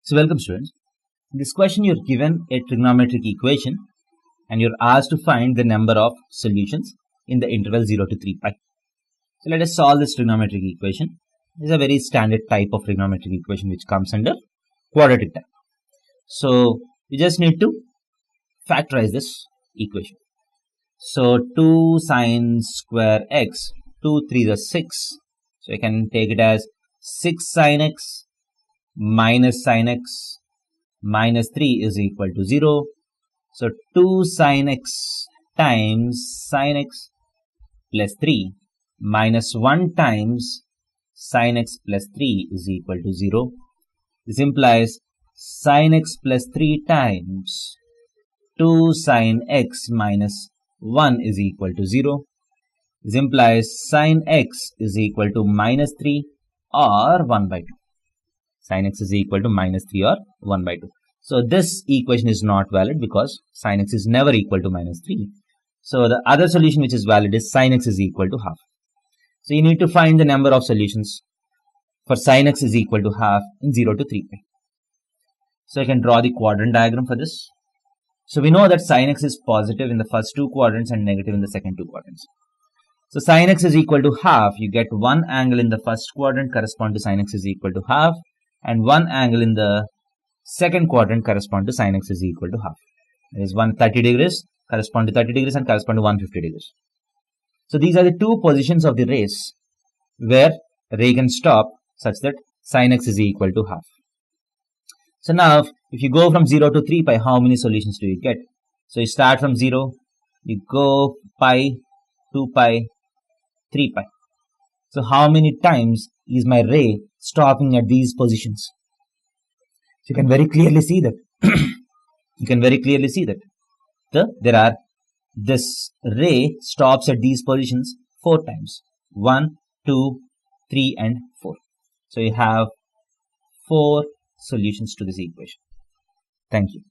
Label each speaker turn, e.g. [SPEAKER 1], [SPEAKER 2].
[SPEAKER 1] So welcome students. In this question you're given a trigonometric equation and you're asked to find the number of solutions in the interval 0 to 3 pi. So let us solve this trigonometric equation. This is a very standard type of trigonometric equation which comes under quadratic type. So we just need to factorize this equation. So 2 sine square x, 2 3 is 6. So I can take it as 6 sine x minus sine x minus 3 is equal to 0. So 2 sine x times sine x plus 3 minus 1 times sine x plus 3 is equal to 0. This implies sine x plus 3 times 2 sine x minus 1 is equal to 0. This implies sine x is equal to minus 3 or 1 by 2. Sin x is equal to minus 3 or 1 by 2. So this equation is not valid because sin x is never equal to minus 3. So the other solution which is valid is sin x is equal to half. So you need to find the number of solutions for sin x is equal to half in 0 to 3 pi. So I can draw the quadrant diagram for this. So we know that sin x is positive in the first two quadrants and negative in the second two quadrants. So sin x is equal to half. You get one angle in the first quadrant correspond to sin x is equal to half, and one angle in the second quadrant correspond to sin x is equal to half. There is 130 degrees correspond to 30 degrees and correspond to 150 degrees. So these are the two positions of the rays where ray can stop such that sin x is equal to half. So now if you go from 0 to 3 pi, how many solutions do you get? So you start from 0, you go pi, 2 pi, 3 pi. So how many times is my ray stopping at these positions? So you can very clearly see that. This ray stops at these positions 4 times. 1, 2, 3 and 4. So you have 4 solutions to this equation. Thank you.